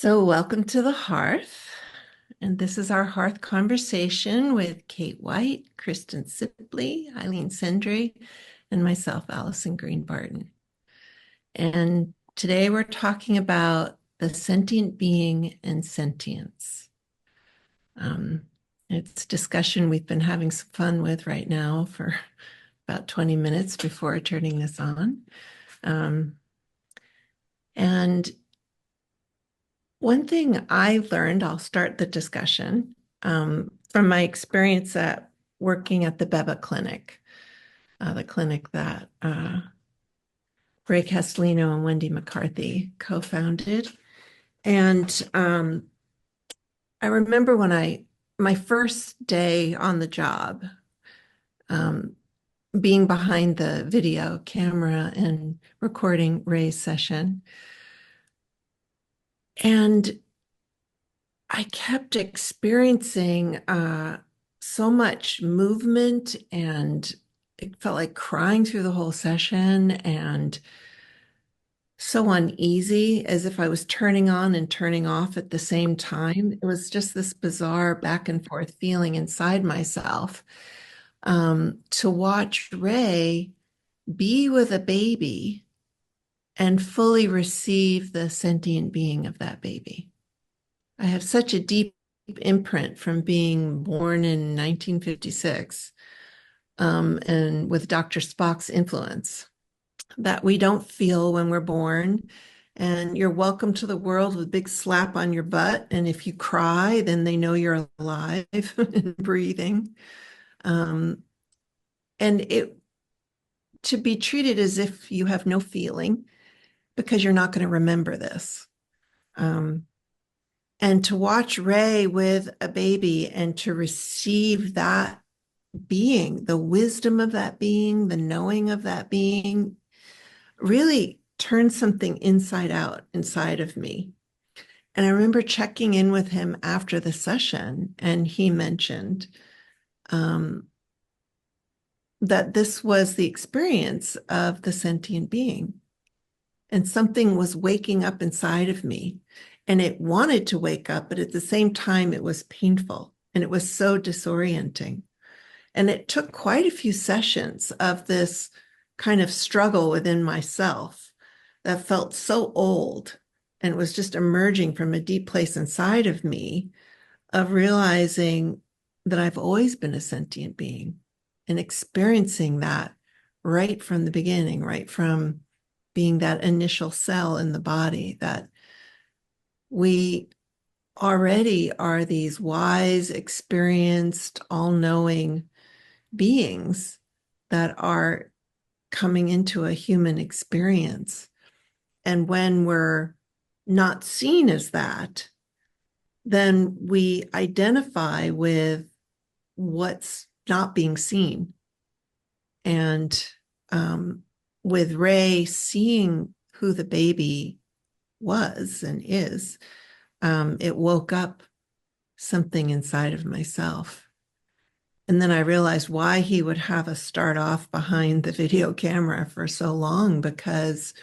So, welcome to the Hearth. And this is our Hearth conversation with Kate White, Kristin Sipley, Eileen Sendrey, and myself, Alison Greene-Barton. And today we're talking about the sentient being and sentience. Um, it's discussion we've been having some fun with right now for about 20 minutes before turning this on. And one thing I learned, I'll start the discussion from my experience at working at the Beba Clinic, the clinic that Ray Castellino and Wendy McCarthy co-founded. And I remember my first day on the job, being behind the video camera and recording Ray's session. And I kept experiencing so much movement, and it felt like crying through the whole session and so uneasy, as if I was turning on and turning off at the same time. It was just this bizarre back and forth feeling inside myself. To watch Ray be with a baby and fully receive the sentient being of that baby. I have such a deep imprint from being born in 1956, and with Dr. Spock's influence that we don't feel when we're born. And you're welcome to the world with a big slap on your butt. And if you cry, then they know you're alive and breathing. And it to be treated as if you have no feeling because you're not going to remember this. And to watch Ray with a baby and to receive that being, the wisdom of that being, the knowing of that being, really turned something inside out inside of me. And I remember checking in with him after the session, and he mentioned that this was the experience of the sentient being. And something was waking up inside of me, and it wanted to wake up, but at the same time, it was painful and it was so disorienting. And it took quite a few sessions of this kind of struggle within myself that felt so old and was just emerging from a deep place inside of me, of realizing that I've always been a sentient being and experiencing that right from the beginning, right from being that initial cell in the body, that we already are these wise, experienced, all-knowing beings that are coming into a human experience. And when we're not seen as that, then we identify with what's not being seen. And with Ray seeing who the baby was and is, it woke up something inside of myself. And then I realized why he would have us start off behind the video camera for so long, because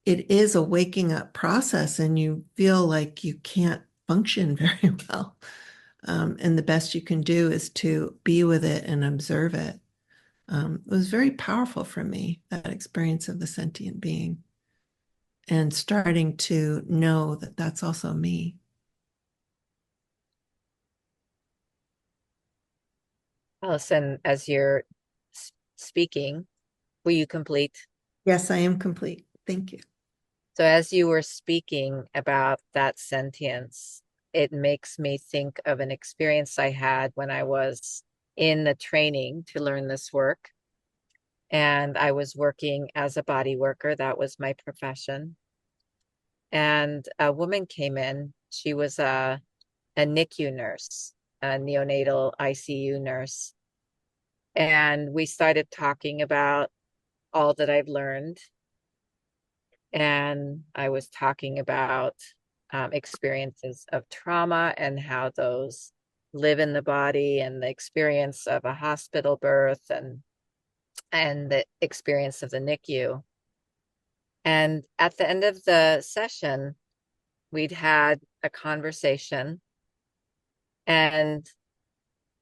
it is a waking up process and you feel like you can't function very well. And the best you can do is to be with it and observe it. It was very powerful for me, that experience of the sentient being, and starting to know that that's also me. Allison, as you're speaking, will you complete? Yes, I am complete. Thank you. So, as you were speaking about that sentience, it makes me think of an experience I had when I was in the training to learn this work. And I was working as a body worker. That was my profession. And a woman came in. She was a NICU nurse, a neonatal ICU nurse. And we started talking about all that I've learned. And I was talking about experiences of trauma and how those live in the body, and the experience of a hospital birth, and the experience of the NICU. And at the end of the session, we'd had a conversation, and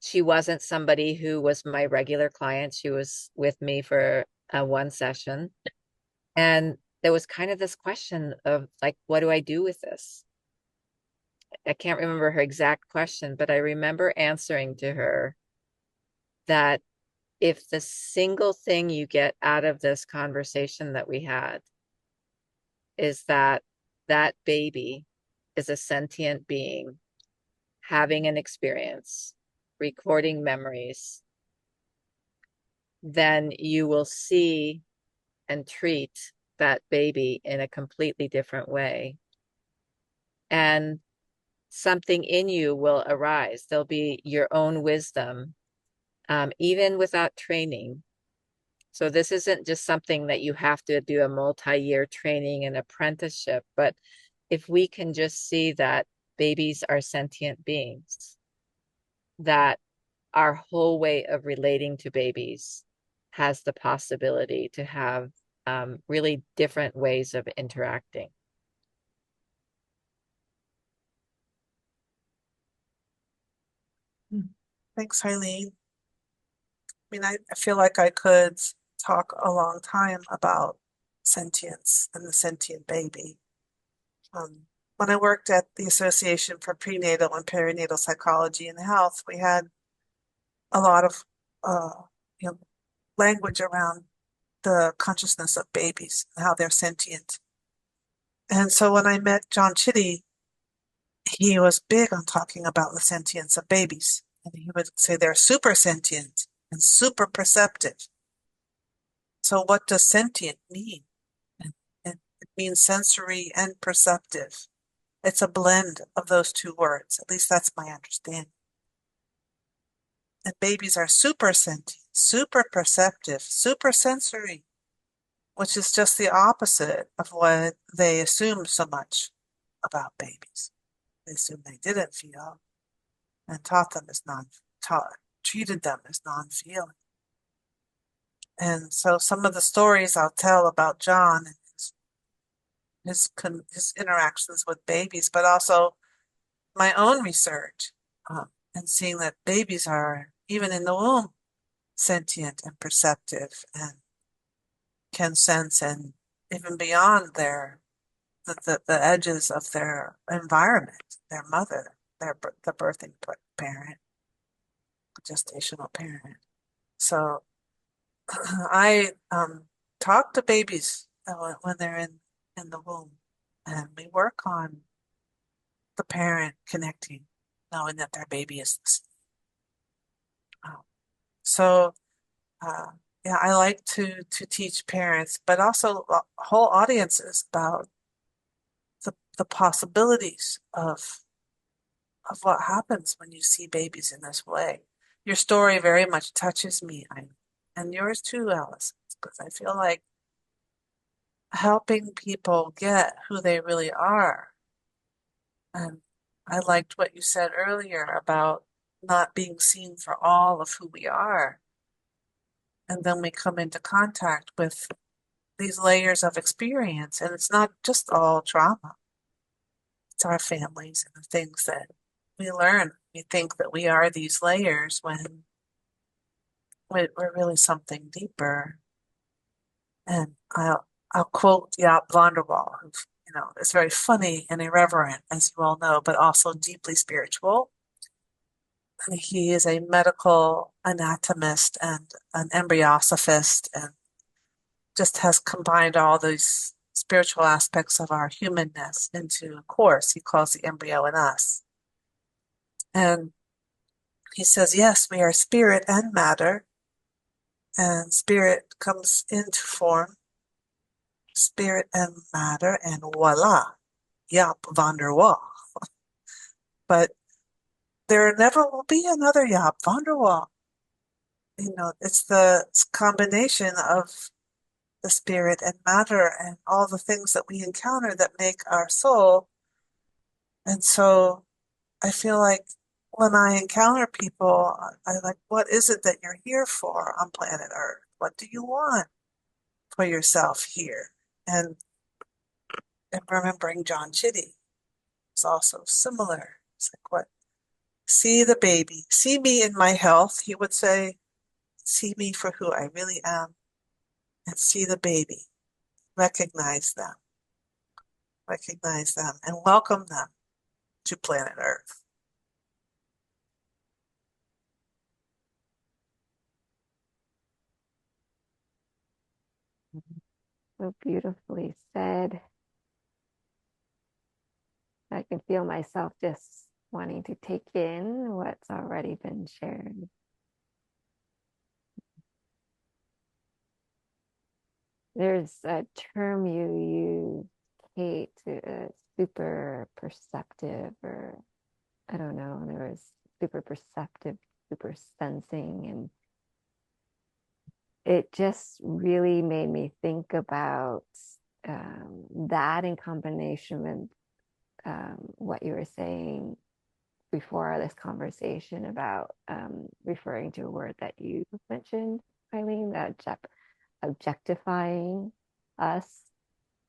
she wasn't somebody who was my regular client. She was with me for one session. And there was kind of this question of like, what do I do with this? I can't remember her exact question, but I remember answering to her that if the single thing you get out of this conversation that we had is that that baby is a sentient being having an experience, recording memories, then you will see and treat that baby in a completely different way. And something in you will arise. There'll be your own wisdom, even without training. So this isn't just something that you have to do a multi-year training and apprenticeship, but if we can just see that babies are sentient beings, that our whole way of relating to babies has the possibility to have really different ways of interacting. Thanks, Eileen. I mean, I feel like I could talk a long time about sentience and the sentient baby. When I worked at the Association for Prenatal and Perinatal Psychology and Health, we had a lot of you know, language around the consciousness of babies and how they're sentient. And so when I met John Chitty, he was big on talking about the sentience of babies. And he would say they're super sentient and super perceptive. So what does sentient mean? And it means sensory and perceptive. It's a blend of those two words. At least that's my understanding. And babies are super sentient, super perceptive, super sensory, which is just the opposite of what they assumed so much about babies. They assumed they didn't feel and taught them as treated them as non-feeling. And so some of the stories I'll tell about John and his interactions with babies, but also my own research, and seeing that babies are, even in the womb, sentient and perceptive and can sense, and even beyond the edges of their environment, their mother, the birthing parent, gestational parent. So I talk to babies when they're in the womb, and we work on the parent connecting, knowing that their baby is listening. So yeah, I like to teach parents, but also whole audiences about the possibilities of what happens when you see babies in this way. Your story very much touches me, and yours too, Alice, because I feel like helping people get who they really are. And I liked what you said earlier about not being seen for all of who we are. And then we come into contact with these layers of experience, and it's not just all trauma. It's our families and the things that we learn. We think that we are these layers when we're really something deeper. And I'll quote Jaap van der Wal, who, is very funny and irreverent, as you all know, but also deeply spiritual. And he is a medical anatomist and an embryosophist, and just has combined all these spiritual aspects of our humanness into a course he calls The Embryo in Us. And he says, yes, we are spirit and matter, and spirit comes into form, spirit and matter, and voila, Jaap van der Wal. But there never will be another Jaap van der Wal. It's the combination of the spirit and matter and all the things that we encounter that make our soul. And so I feel like when I encounter people, I like, what is it that you're here for on planet Earth? What do you want for yourself here? And remembering John Chitty, is also similar. It's like, what? See the baby. See me in my health, he would say. See me for who I really am. And see the baby. Recognize them. Recognize them and welcome them to planet Earth. So beautifully said. I can feel myself just wanting to take in what's already been shared. There's a term you use, Kate, super perceptive, or I don't know, there was super perceptive, super sensing, and it just really made me think about that in combination with what you were saying before this conversation about referring to a word that you mentioned, Eileen, that objectifying us.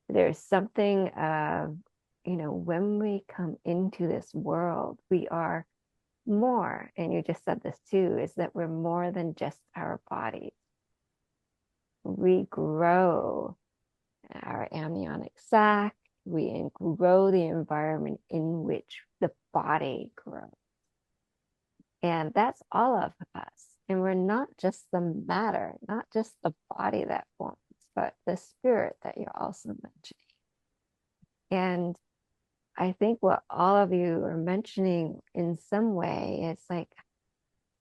There's something of, when we come into this world, we are more, and you just said this too, is that we're more than just our bodies. We grow our amniotic sac, we grow the environment in which the body grows. And that's all of us. And we're not just the matter, not just the body that forms, but the spirit that you're also mentioning. And I think what all of you are mentioning in some way, it's like,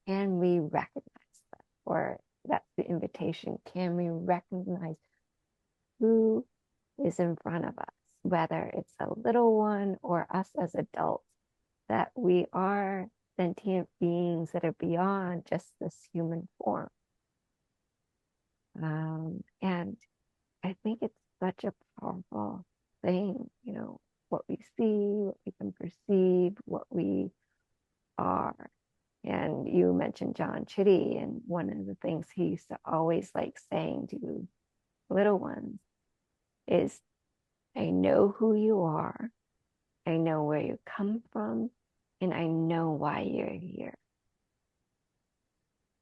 can we recognize that? Or that's the invitation. Can we recognize who is in front of us, whether it's a little one or us as adults, that we are sentient beings that are beyond just this human form. And I think it's such a powerful thing, what we see, what we can perceive, what we are. And you mentioned John Chitty, and one of the things he used to always like saying to little ones is, I know who you are, I know where you come from, and I know why you're here.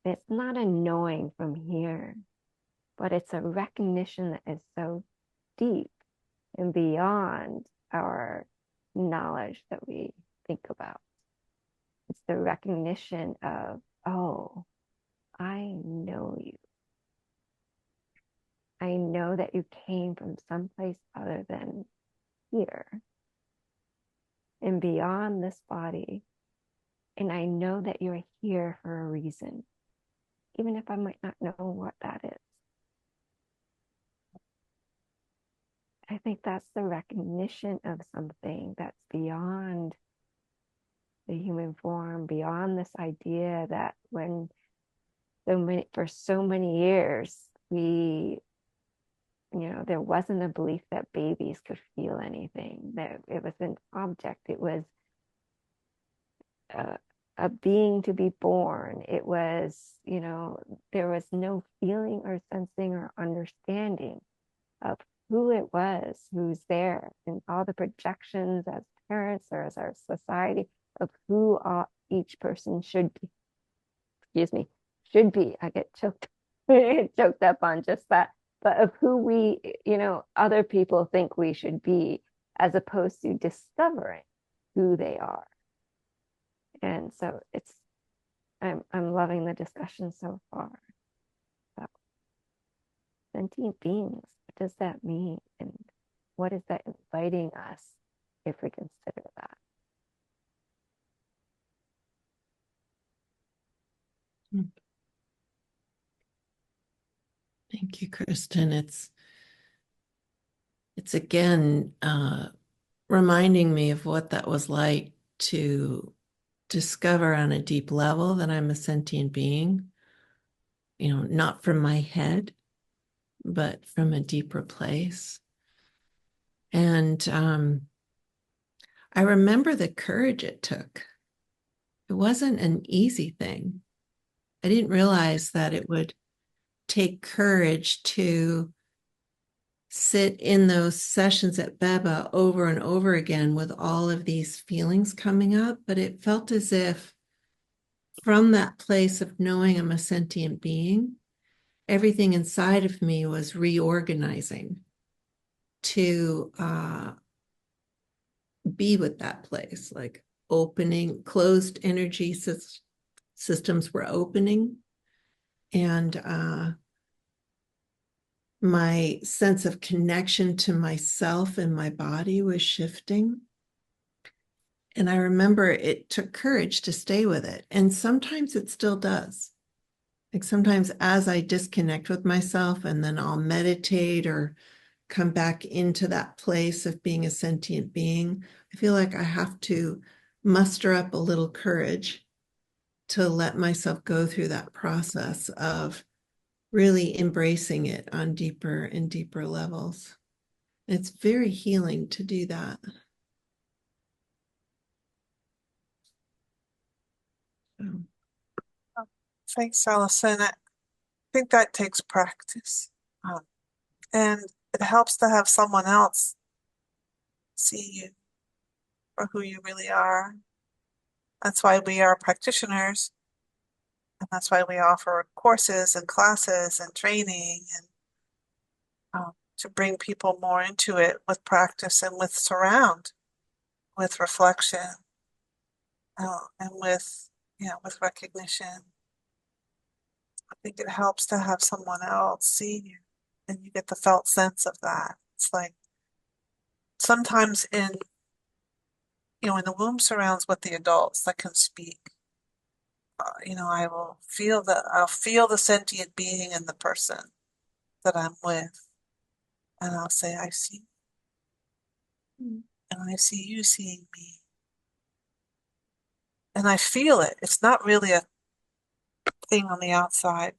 It's not a knowing from here, but it's a recognition that is so deep and beyond our knowledge that we think about. It's the recognition of, oh, I know you. I know that you came from someplace other than here and beyond this body. And I know that you're here for a reason, even if I might not know what that is. I think that's the recognition of something that's beyond the human form, beyond this idea that for so many years, there wasn't a belief that babies could feel anything, that it was an object. It was a being to be born. It was, there was no feeling or sensing or understanding of who it was, who's there, and all the projections as parents or as our society of who each person should be. Excuse me, should be. I get choked up on just that. But of who we, other people think we should be, as opposed to discovering who they are. And so I'm loving the discussion so far. So, sentient beings, what does that mean? And what is that inviting us if we consider that? Thank you, Kristin. It's again reminding me of what that was like to discover on a deep level that I'm a sentient being, not from my head, but from a deeper place. And I remember the courage it took. It wasn't an easy thing. I didn't realize that it would take courage to sit in those sessions at Beba over and over again with all of these feelings coming up, but it felt as if from that place of knowing I'm a sentient being, everything inside of me was reorganizing to be with that place, like opening, closed energy systems were opening, and my sense of connection to myself and my body was shifting. And I remember it took courage to stay with it. And sometimes it still does. Like sometimes as I disconnect with myself and then I'll meditate or come back into that place of being a sentient being, I feel like I have to muster up a little courage to let myself go through that process of really embracing it on deeper and deeper levels. It's very healing to do that. So. Thanks, Alison. I think that takes practice. And it helps to have someone else see you for who you really are. That's why we are practitioners. And that's why we offer courses and classes and training and to bring people more into it with practice and with surround, with reflection, and with recognition. I think it helps to have someone else see you, and you get the felt sense of that. It's like sometimes in the womb surrounds with the adults that can speak. I'll feel the sentient being in the person that I'm with, and I'll say, I see you, and I see you seeing me, and I feel it. It's not really a thing on the outside.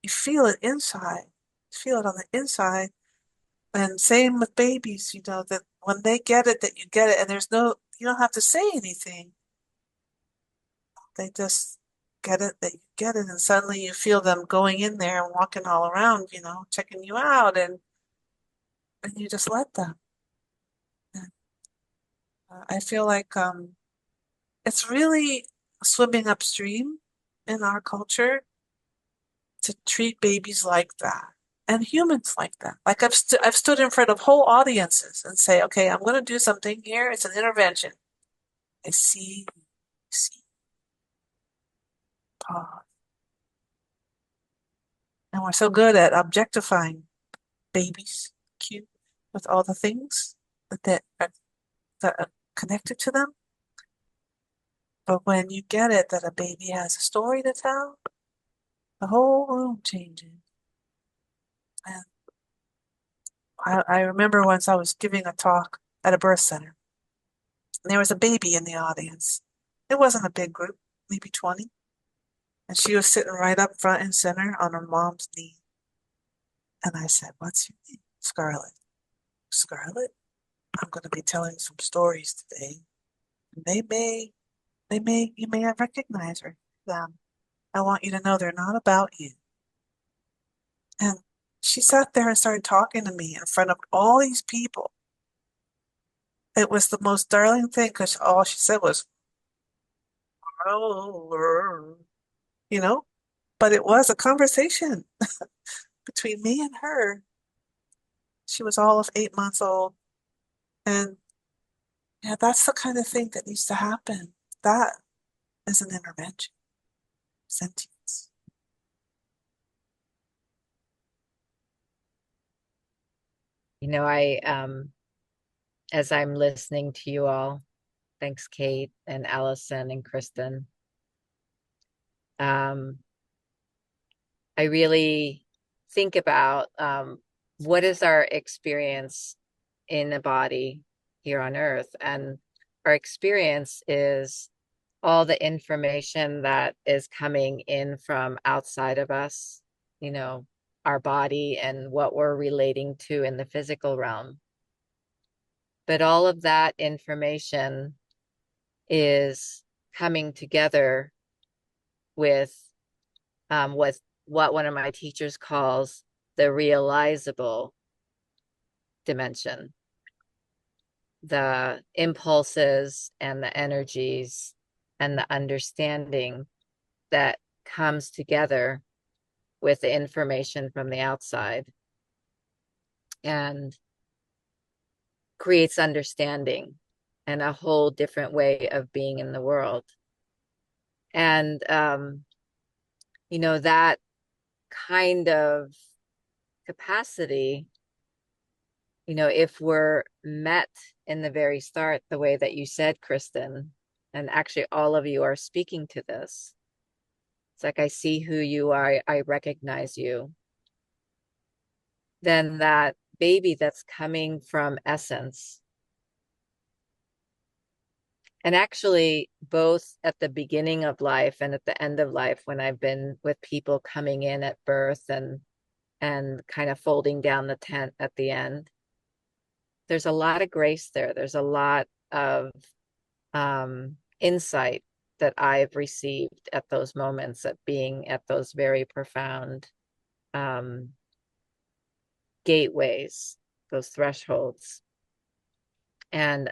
You feel it inside. You feel it on the inside. And same with babies, that when they get it, that you get it, and you don't have to say anything. They just get it, that you get it, and suddenly you feel them going in there and walking all around, checking you out, and you just let them. And, I feel like it's really swimming upstream in our culture to treat babies like that and humans like that. Like I've stood in front of whole audiences and say, okay, I'm going to do something here. It's an intervention. I see, pause. And we're so good at objectifying babies, cute, with all the things that are connected to them. But when you get it that a baby has a story to tell, the whole room changes. And I remember once I was giving a talk at a birth center, and there was a baby in the audience. It wasn't a big group, maybe 20. And she was sitting right up front and center on her mom's knee. And I said, what's your name? Scarlett. Scarlett? I'm going to be telling some stories today. You may have recognized them. I want you to know they're not about you. And she sat there and started talking to me in front of all these people. It was the most darling thing because all she said was, but it was a conversation between me and her. She was all of 8 months old. And yeah, that's the kind of thing that needs to happen. That is an intervention. Sentience. As I'm listening to you all, thanks, Kate and Allison and Kristin. I really think about what is our experience in the body here on Earth, and our experience is all the information that is coming in from outside of us, our body and what we're relating to in the physical realm. But all of that information is coming together with what one of my teachers calls the realizable dimension, the impulses and the energies and the understanding that comes together with the information from the outside and creates understanding and a whole different way of being in the world. And, that kind of capacity, if we're met in the very start, the way that you said, Kristin, and actually all of you are speaking to this. It's like, I see who you are, I recognize you. Then that baby that's coming from essence, and actually both at the beginning of life and at the end of life, when I've been with people coming in at birth and kind of folding down the tent at the end, there's a lot of grace there. There's a lot of insight that I've received at those moments, at being at those very profound gateways, those thresholds. And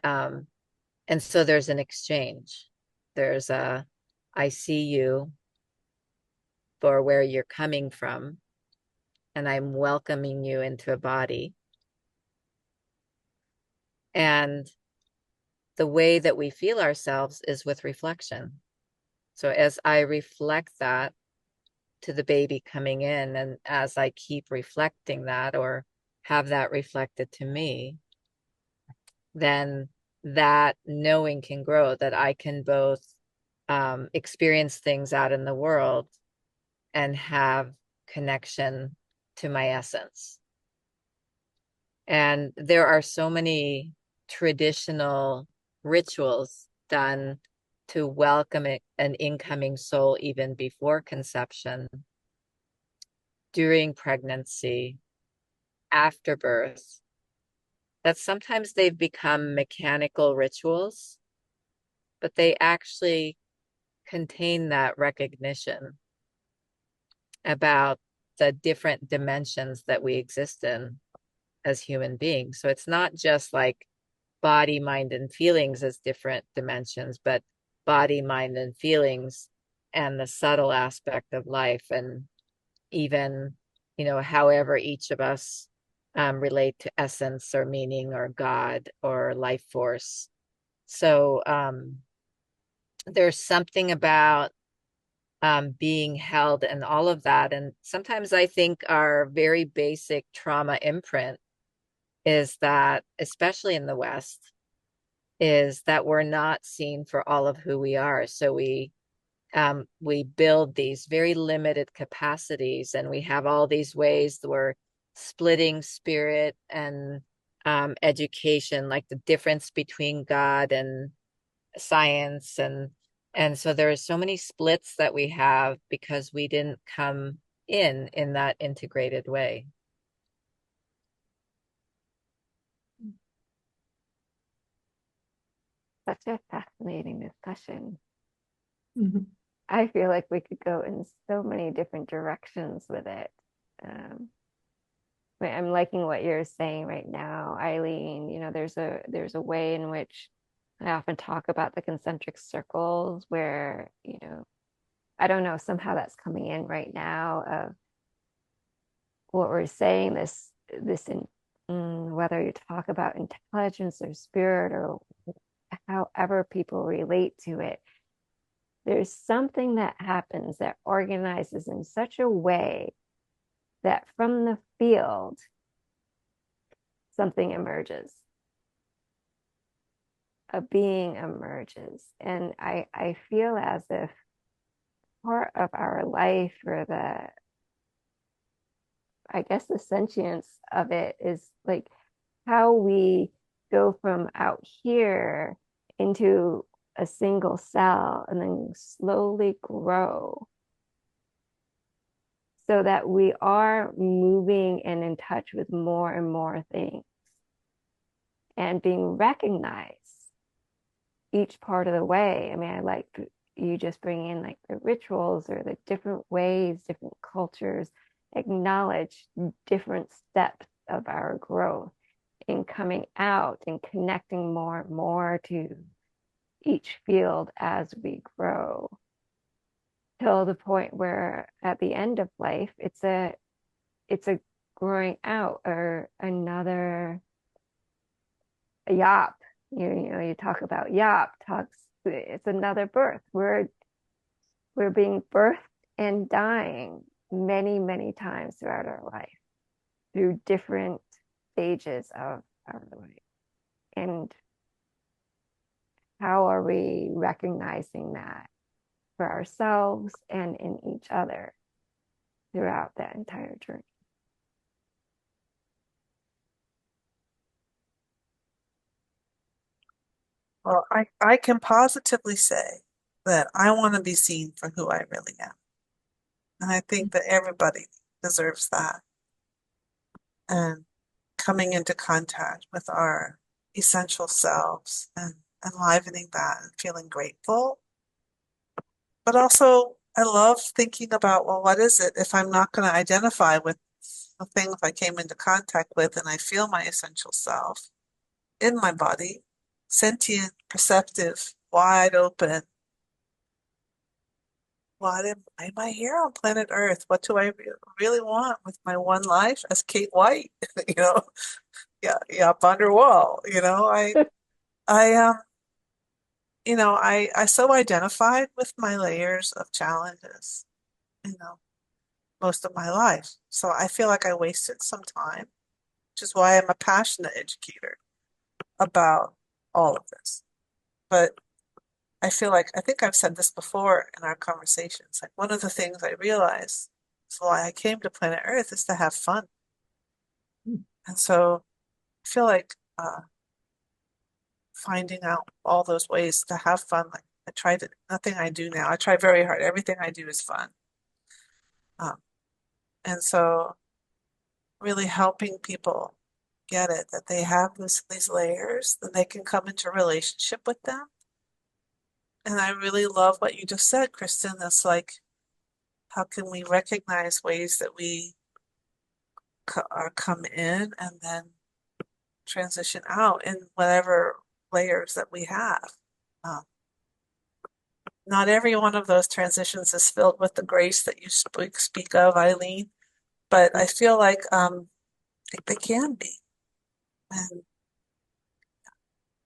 so there's an exchange. There's I see you for where you're coming from, and I'm welcoming you into a body. And the way that we feel ourselves is with reflection. So as I reflect that to the baby coming in, and as I keep reflecting that or have that reflected to me, then that knowing can grow, that I can both experience things out in the world and have connection to my essence. And there are so many traditional rituals done to welcome an incoming soul even before conception, during pregnancy, after birth, that sometimes they've become mechanical rituals, but they actually contain that recognition about the different dimensions that we exist in as human beings. So it's not just like body, mind, and feelings as different dimensions, but body, mind, and feelings and the subtle aspect of life, and even, however each of us relate to essence or meaning or God or life force. So there's something about being held and all of that. And sometimes I think our very basic trauma imprint is that, especially in the West, is that we're not seen for all of who we are. So we build these very limited capacities, and we have all these ways that we're splitting spirit and education, like the difference between God and science, and so there are so many splits that we have because we didn't come in that integrated way. Such a fascinating discussion. Mm-hmm. I feel like we could go in so many different directions with it. I'm liking what you're saying right now, Eileen. There's a way in which I often talk about the concentric circles where, I don't know, somehow that's coming in right now of what we're saying, whether you talk about intelligence or spirit or however people relate to it, there's something that happens that organizes in such a way that from the field, something emerges. A being emerges. And I feel as if part of our life, or the sentience of it, is like how we go from out here into a single cell and then slowly grow so that we are moving and in touch with more and more things and being recognized each part of the way. I mean, I like you just bring in like the rituals or the different ways, different cultures acknowledge different steps of our growth in coming out and connecting more and more to each field as we grow, till the point where at the end of life it's a growing out, or another yop. You talk about yop talks, it's another birth. We're being birthed and dying many, many times throughout our life, through different stages of our life. And how are we recognizing that for ourselves and in each other throughout that entire journey? Well, I can positively say that I want to be seen for who I really am. And I think that everybody deserves that. And coming into contact with our essential selves and enlivening that and feeling grateful. But also, I love thinking about, well, what is it if I'm not going to identify with the things I came into contact with and I feel my essential self in my body, sentient, perceptive, wide open. Why am I here on planet Earth? What do I really want with my one life as Kate White? Yeah, up on your wall. I I so identified with my layers of challenges, you know, most of my life. So I feel like I wasted some time, which is why I'm a passionate educator about all of this. But I feel like, I think I've said this before in our conversations, like one of the things I realized is why I came to planet Earth is to have fun. And so I feel like finding out all those ways to have fun, like I tried it, nothing I do now, I try very hard. Everything I do is fun. And so really helping people get it, that they have these layers, that they can come into relationship with them. And I really love what you just said, Kristin. That's like, how can we recognize ways that we come in and then transition out in whatever layers that we have. Not every one of those transitions is filled with the grace that you speak of, Eileen, but I feel like they can be. And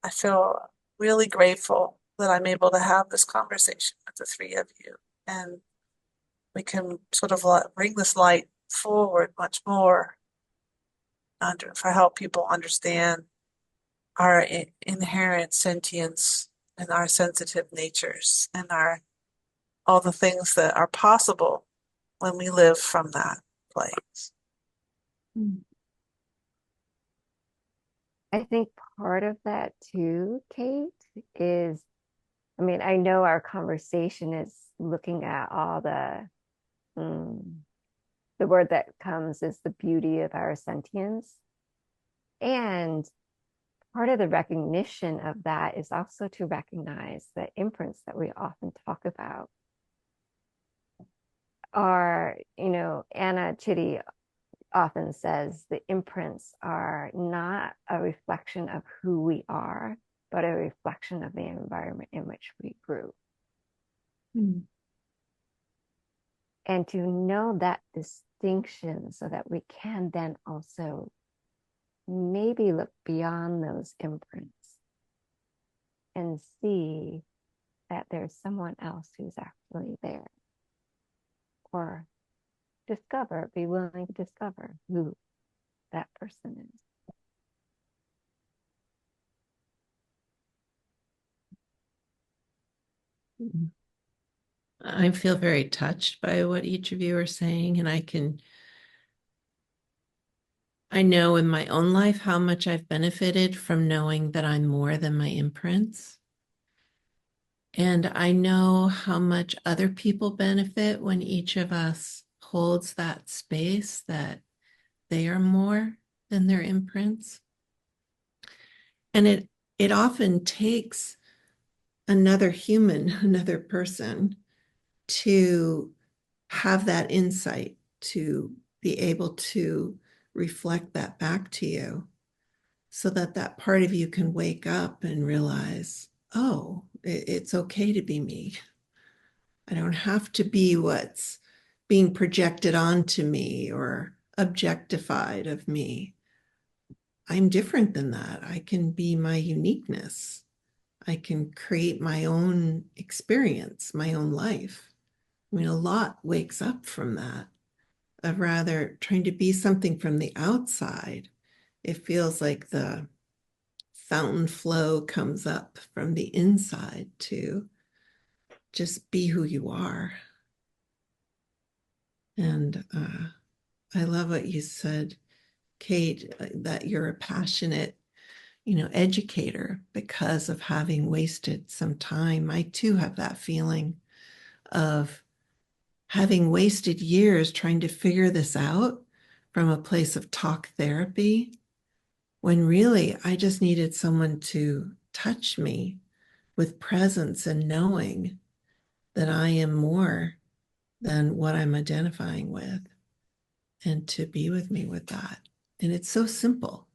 I feel really grateful that I'm able to have this conversation with the three of you. And we can sort of bring this light forward much more if I help people understand our inherent sentience and our sensitive natures and all the things that are possible when we live from that place. I think part of that too, Kate, is, I mean, I know our conversation is looking at all the word that comes is the beauty of our sentience. And part of the recognition of that is also to recognize the imprints that we often talk about are, Anna Chitty often says the imprints are not a reflection of who we are, but a reflection of the environment in which we grew. And to know that distinction so that we can then also maybe look beyond those imprints and see that there's someone else who's actually there, or be willing to discover who that person is. I feel very touched by what each of you are saying, and I know in my own life how much I've benefited from knowing that I'm more than my imprints. And I know how much other people benefit when each of us holds that space that they are more than their imprints. And it often takes another human, another person, to have that insight, to be able to reflect that back to you. so that that part of you can wake up and realize, oh, it's okay to be me. I don't have to be what's being projected onto me or objectified of me. I'm different than that. I can be my uniqueness. I can create my own experience, my own life. I mean, a lot wakes up from that, of rather trying to be something from the outside. It feels like the fountain flow comes up from the inside to just be who you are. And I love what you said, Kate, that you're a passionate, educator because of having wasted some time. I too have that feeling of having wasted years trying to figure this out from a place of talk therapy, when really I just needed someone to touch me with presence and knowing that I am more than what I'm identifying with, and to be with me with that. And it's so simple.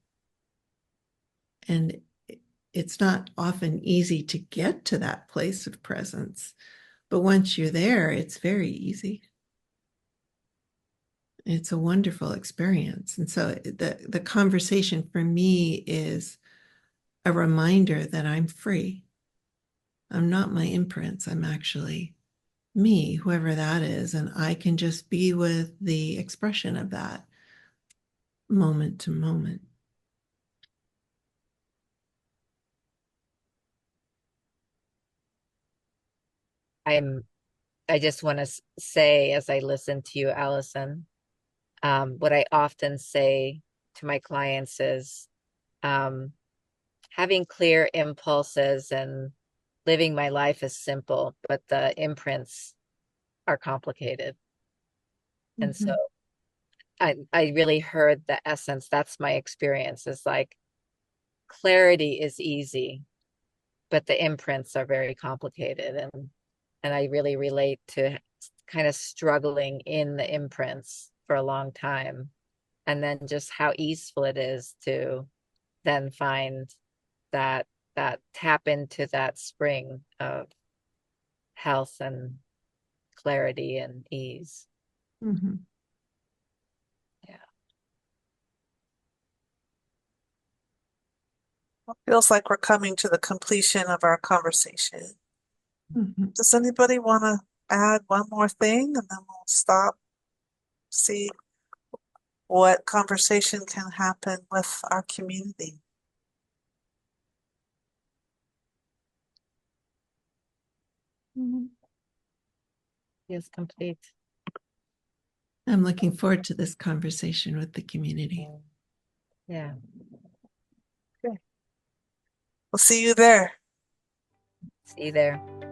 And it's not often easy to get to that place of presence. But once you're there, it's very easy. It's a wonderful experience. And so the conversation for me is a reminder that I'm free. I'm not my imprints. I'm actually me, whoever that is. And I can just be with the expression of that moment to moment. I just want to say, as I listen to you, Alison, what I often say to my clients is having clear impulses and living my life is simple, but the imprints are complicated. And so I really heard the essence. That's my experience, is like clarity is easy, but the imprints are very complicated. And I really relate to kind of struggling in the imprints for a long time. And then just how easeful it is to then find that tap into that spring of health and clarity and ease. Mm-hmm. Yeah. It feels like we're coming to the completion of our conversation. Mm-hmm. Does anybody want to add one more thing, and then we'll stop, see what conversation can happen with our community? Feels complete. I'm looking forward to this conversation with the community. Yeah. Okay. We'll see you there. See you there.